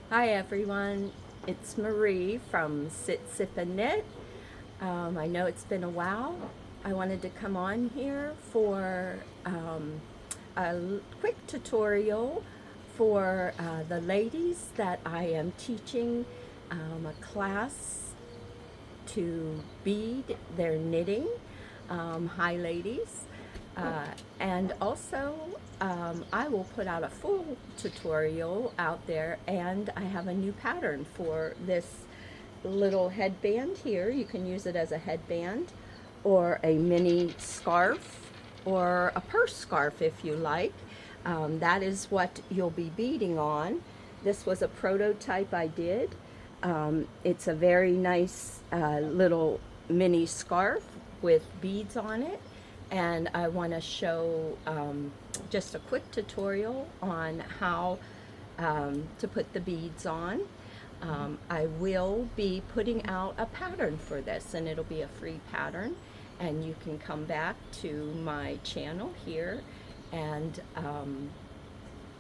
Hi everyone, it's Marie from Sitsipandknit. I know it's been a while. I wanted to come on here for quick tutorial for the ladies that I am teaching a class to bead their knitting. Hi ladies. Uh, and also, I will put out a full tutorial out there, and I have a new pattern for this little headband here. You can use it as a headband or a mini scarf or a purse scarf if you like. That is what you'll be beading on. This was a prototype I did. It's a very nice little mini scarf with beads on it, and I want to show just a quick tutorial on how to put the beads on. I will be putting out a pattern for this, and it'll be a free pattern, and you can come back to my channel here and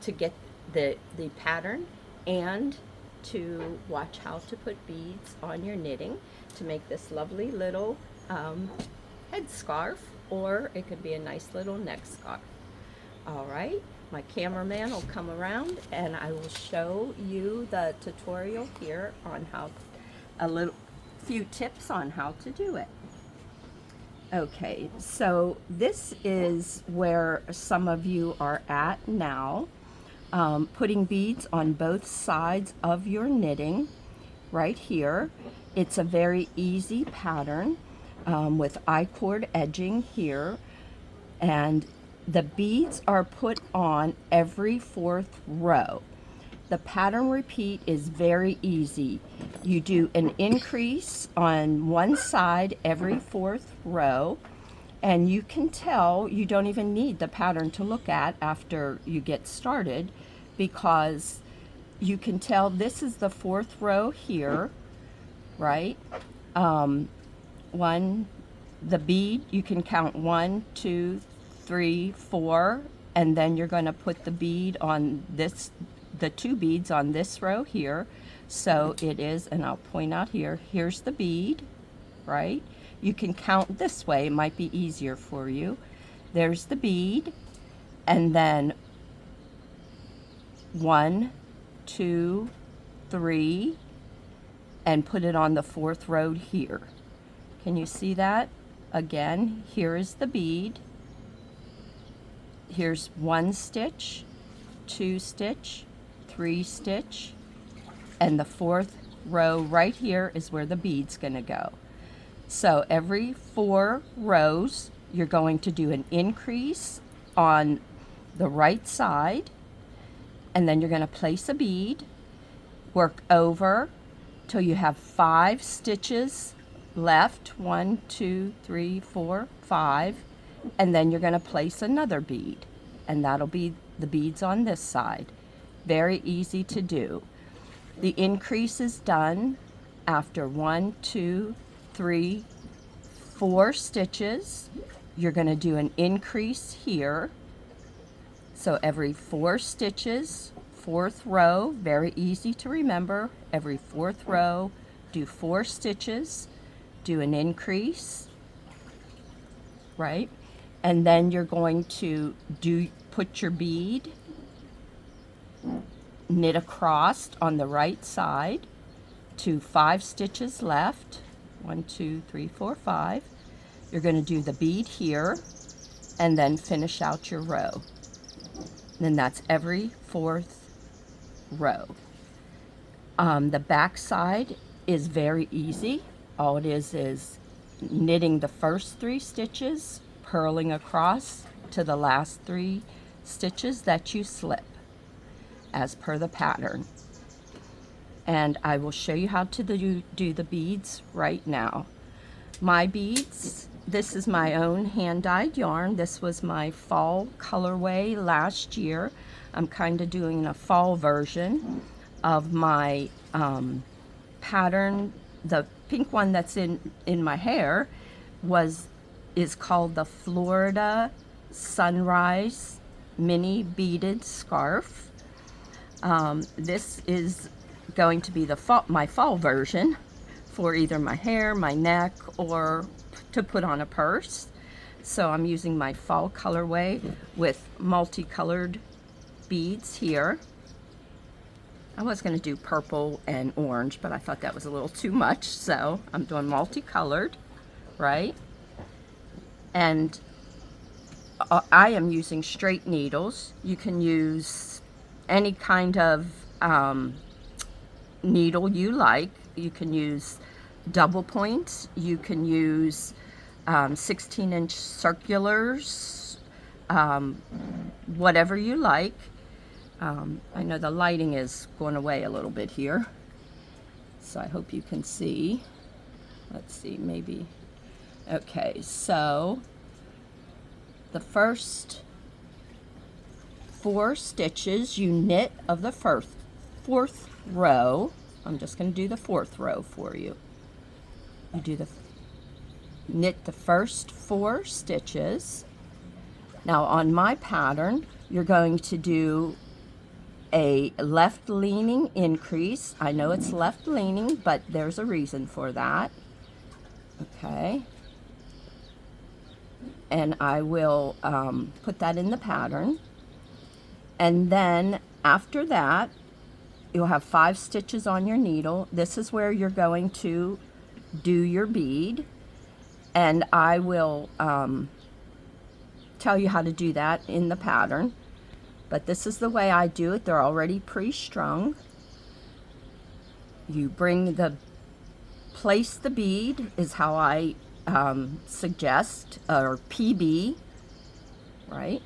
to get the pattern and to watch how to put beads on your knitting to make this lovely little head scarf, or it could be a nice little neck scarf. All right, my cameraman will come around and I will show you the tutorial here on how, a little few tips on how to do it. Okay, so this is where some of you are at now, putting beads on both sides of your knitting right here. It's a very easy pattern with I-cord edging here, and the beads are put on every fourth row. The pattern repeat is very easy. You do an increase on one side every fourth row, and you can tell you don't even need the pattern to look at after you get started, because you can tell this is the fourth row here, right? The bead, you can count 1, 2, 3, 4, and then you're going to put the bead on this, the 2 beads on this row here. So it is, and I'll point out here, here's the bead, right? You can count this way, it might be easier for you. There's the bead, and then 1, 2, 3, and put it on the fourth row here. Can you see that? Again, here is the bead. Here's 1 stitch, 2 stitch, 3 stitch, and the fourth row right here is where the bead's going to go. So every 4 rows, you're going to do an increase on the right side, and then you're going to place a bead, work over till you have 5 stitches left, 1, 2, 3, 4, 5, and then you're going to place another bead, and that'll be the beads on this side. Very easy to do. The increase is done after 1, 2, 3, 4 stitches. You're going to do an increase here. So every 4 stitches, fourth row, very easy to remember. Every fourth row, do 4 stitches, do an increase, right? And then you're going to put your bead, knit across on the right side to 5 stitches left. 1, 2, 3, 4, 5. You're going to do the bead here and then finish out your row. Then that's every fourth row. The back side is very easy. All it is knitting the first 3 stitches, purling across to the last 3 stitches that you slip as per the pattern. And I will show you how to do the beads right now. My beads, this is my own hand-dyed yarn. This was my fall colorway last year. I'm kind of doing a fall version of my pattern. The pink one that's in my hair is called the Florida Sunrise Mini Beaded Scarf. This is going to be my fall version for either my hair, my neck, or to put on a purse. So I'm using my fall colorway with multicolored beads here. I was going to do purple and orange, but I thought that was a little too much, so I'm doing multicolored, right? And I am using straight needles. You can use any kind of needle you like. You can use double points. You can use 16-inch circulars, whatever you like. I know the lighting is going away a little bit here, so I hope you can see. Let's see, maybe. Okay, so the first 4 stitches you knit of the fourth row. I'm just going to do the 4th row for you. You do knit the first 4 stitches. Now on my pattern, you're going to do a left leaning increase. I know it's left leaning, but there's a reason for that. Okay. And I will put that in the pattern. And then after that, you'll have 5 stitches on your needle. This is where you're going to do your bead. And I will tell you how to do that in the pattern. But this is the way I do it. They're already pre-strung. You place the bead is how I suggest, or PB, right?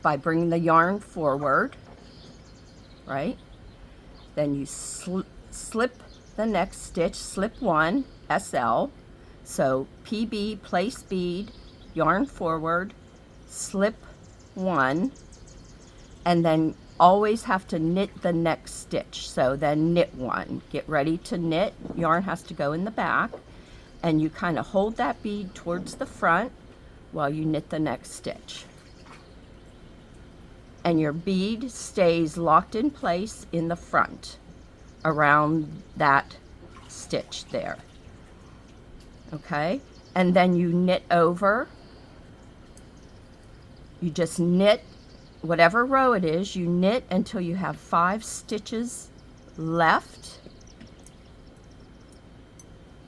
By bringing the yarn forward, right? Then you slip the next stitch, slip 1, SL. So PB, place bead, yarn forward, slip 1, and then always have to knit the next stitch. So then knit 1. Get ready to knit. Yarn has to go in the back, and you kind of hold that bead towards the front while you knit the next stitch. And your bead stays locked in place in the front around that stitch there. Okay? And then you knit over. You just knit whatever row it is, you knit until you have 5 stitches left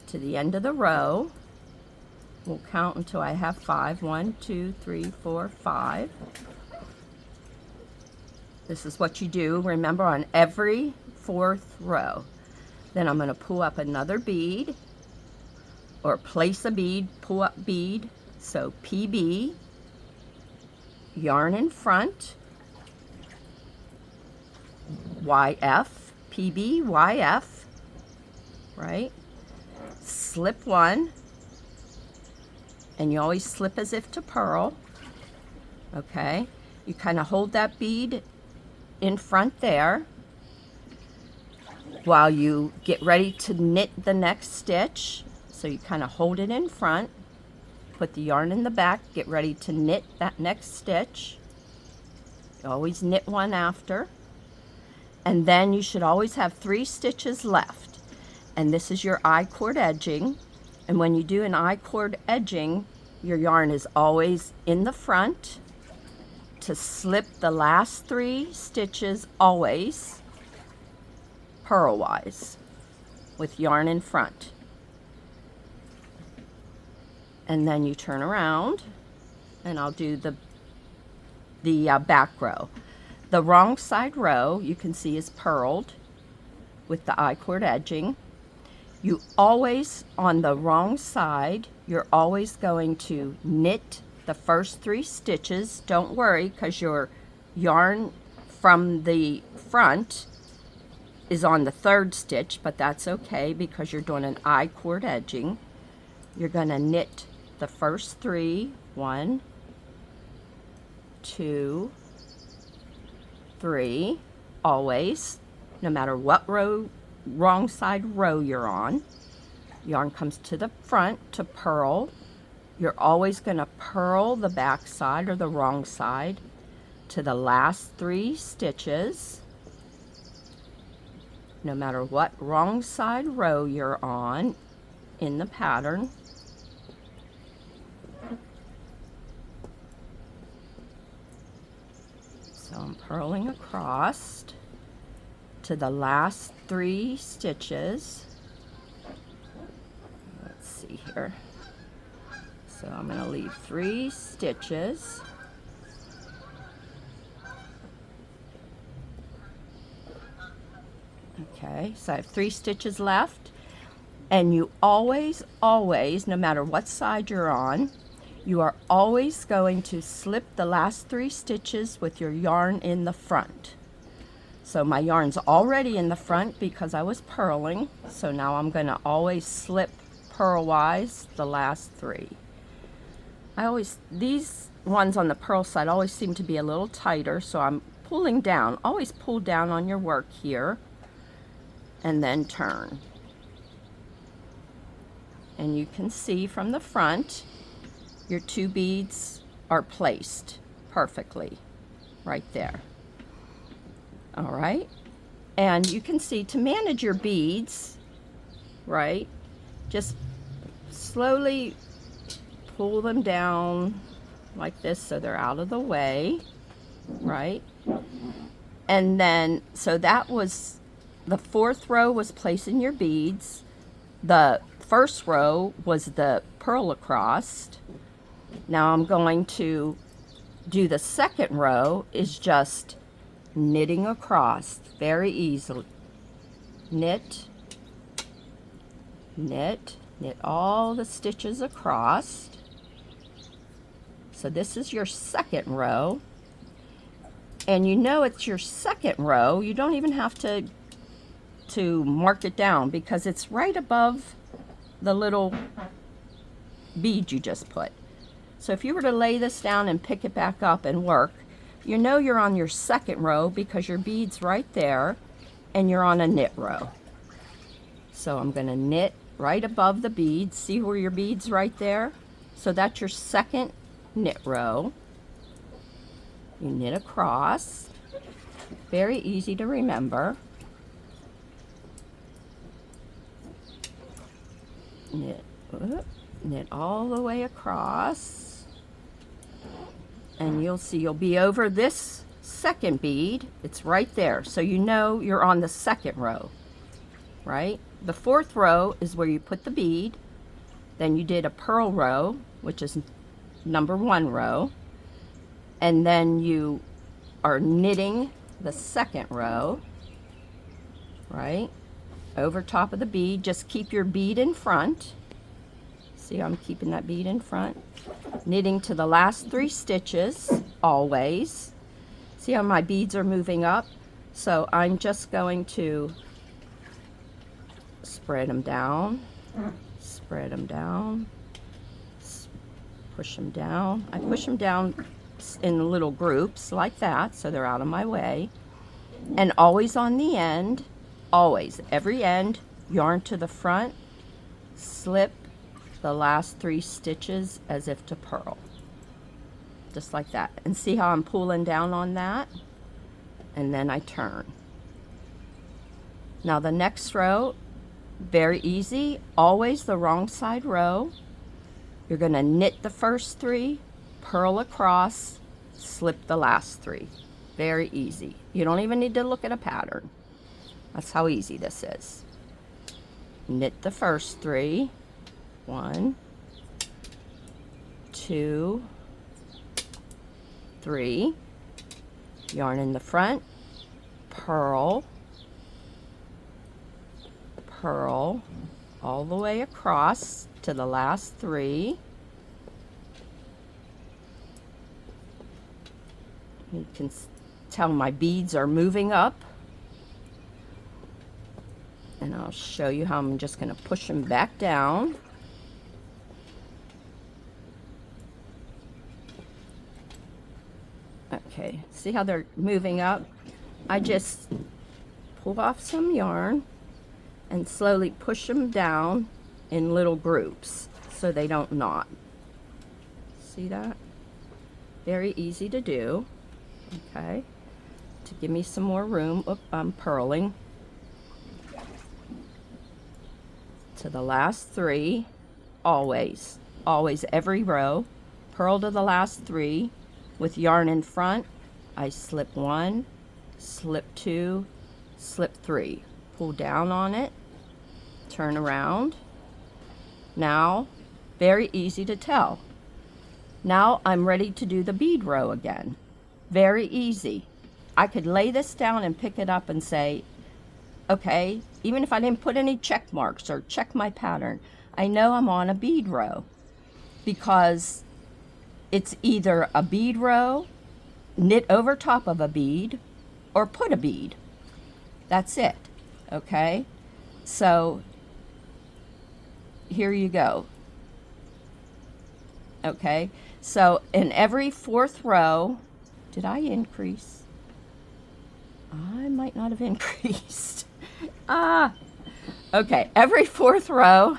to the end of the row. We'll count until I have 5. 1, 2, 3, 4, 5. This is what you do, remember, on every 4th row. Then I'm going to pull up another bead, or place a bead, pull up bead. So PB, yarn in front, YF, PB, YF, right? Slip 1, and you always slip as if to purl, okay? You kind of hold that bead in front there while you get ready to knit the next stitch. So you kind of hold it in front, put the yarn in the back, get ready to knit that next stitch. You always knit 1 after. And then you should always have 3 stitches left. And this is your I-cord edging. And when you do an I-cord edging, your yarn is always in the front to slip the last 3 stitches always purlwise with yarn in front. And then you turn around, and I'll do the back row. The wrong side row, you can see, is purled with the I-cord edging. You always, on the wrong side, you're always going to knit the first 3 stitches. Don't worry, because your yarn from the front is on the 3rd stitch, but that's okay because you're doing an I-cord edging. You're going to knit the first 3, 1, 2, 3, always, no matter what wrong side row you're on. Yarn comes to the front to purl. You're always going to purl the back side or the wrong side to the last 3 stitches. no matter what wrong side row you're on in the pattern. So I'm purling across to the last 3 stitches. Let's see here. So I'm going to leave 3 stitches. Okay, so I have 3 stitches left. And you always, no matter what side you're on, you are always going to slip the last 3 stitches with your yarn in the front. So my yarn's already in the front because I was purling. So now I'm going to always slip purlwise the last 3. These ones on the purl side always seem to be a little tighter, so I'm pulling down. Always pull down on your work here and then turn. And you can see from the front, your 2 beads are placed perfectly right there. All right, and you can see to manage your beads, right, just slowly pull them down like this so they're out of the way, right? And then, so that was, the 4th row was placing your beads. The 1st row was the purl across. Now I'm going to do the 2nd row is just knitting across very easily. Knit, knit, knit all the stitches across. So this is your 2nd row. And you know it's your 2nd row. You don't even have to mark it down because it's right above the little bead you just put. So if you were to lay this down and pick it back up and work, you know you're on your 2nd row because your bead's right there and you're on a knit row. So I'm going to knit right above the beads. See where your bead's right there? So that's your 2nd knit row. You knit across. Very easy to remember. Knit all the way across. And you'll see you'll be over this 2nd bead. It's right there. So you know you're on the 2nd row, right? The 4th row is where you put the bead. Then you did a purl row, which is number 1 row. And then you are knitting the 2nd row, right? Over top of the bead. Just keep your bead in front. See, I'm keeping that bead in front. Knitting to the last 3 stitches, always. See how my beads are moving up? So I'm just going to spread them down, spread them down, push them down. I push them down in little groups like that so they're out of my way. And always on the end, always, every end, yarn to the front, slip the last 3 stitches as if to purl. Just like that. And see how I'm pulling down on that? And then I turn. Now the next row, very easy, always the wrong side row. You're going to knit the first 3, purl across, slip the last 3. Very easy. You don't even need to look at a pattern. That's how easy this is. Knit the first 3. 1, 2, 3. Yarn in the front, purl, purl all the way across to the last 3. You can tell my beads are moving up. And I'll show you how I'm just going to push them back down. Okay, see how they're moving up? I just pull off some yarn and slowly push them down in little groups so they don't knot. See that? Very easy to do. Okay, to give me some more room. Oop, I'm purling. to the last 3, always every row, purl to the last 3 with yarn in front. I slip 1, slip 2, slip 3, pull down on it, turn around. Now, very easy to tell. Now I'm ready to do the bead row again. Very easy. I could lay this down and pick it up and say, okay, even if I didn't put any check marks or check my pattern, I know I'm on a bead row, because it's either a bead row, knit over top of a bead, or put a bead. That's it, okay? So here you go. Okay, so in every 4th row, did I increase? I might not have increased. Okay, every 4th row,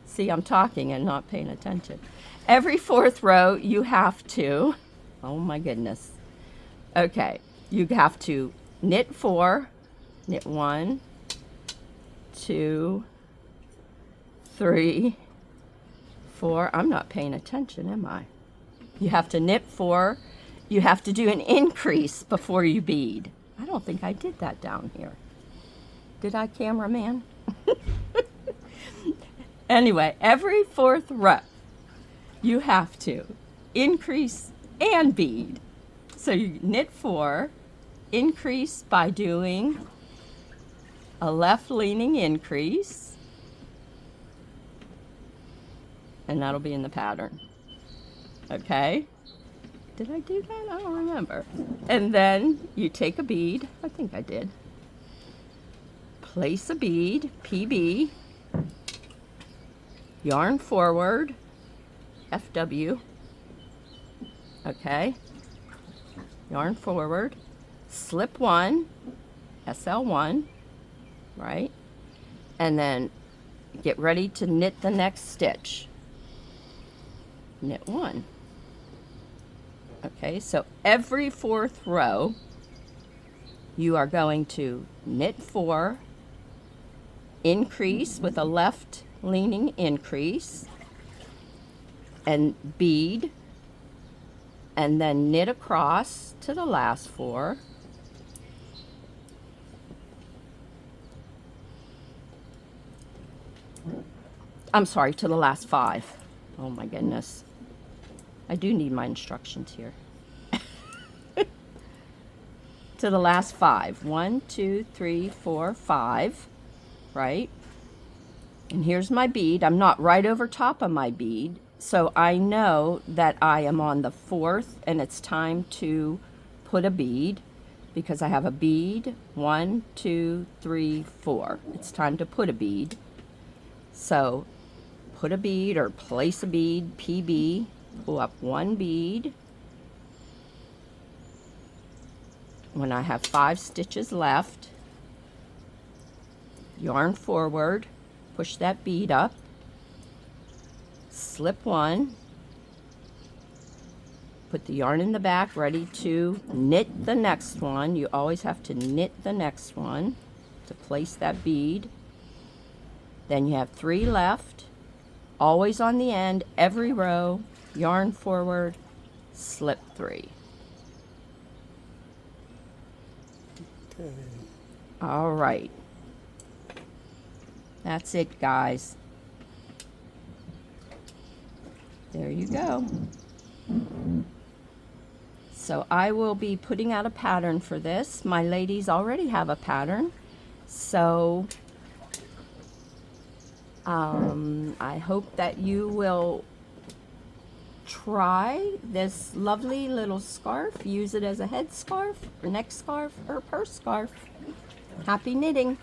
see, I'm talking and not paying attention. Every 4th row you have to, oh my goodness. Okay, you have to knit 4, knit 1, 2, 3, 4. I'm not paying attention, am I? You have to knit 4. You have to do an increase before you bead. I don't think I did that down here. Did I, cameraman? Anyway, every 4th row, you have to increase and bead. So you knit 4, increase by doing a left leaning increase, and that'll be in the pattern. Okay? Did I do that? I don't remember. And then you take a bead. I think I did. Place a bead, PB, yarn forward, FW, okay, yarn forward, slip 1, SL1, right, and then get ready to knit the next stitch. Knit 1. Okay, so every 4th row, you are going to knit 4, increase with a left leaning increase, and bead, and then knit across to the last 4. I'm sorry, to the last 5. Oh my goodness. I do need my instructions here. To the last 5. 1, 2, 3, 4, 5. Right? And here's my bead. I'm not right over top of my bead, so I know that I am on the 4th and it's time to put a bead, because I have a bead. 1, 2, 3, 4. It's time to put a bead. So put a bead or place a bead, PB, pull up 1 bead. When I have 5 stitches left, yarn forward, push that bead up, slip 1, put the yarn in the back, ready to knit the next one. You always have to knit the next one to place that bead. Then you have 3 left, always on the end, every row, yarn forward, slip 3. Okay. All right. That's it, guys. There you go. So I will be putting out a pattern for this. My ladies already have a pattern. So I hope that you will try this lovely little scarf. Use it as a head scarf, or neck scarf, or purse scarf. Happy knitting!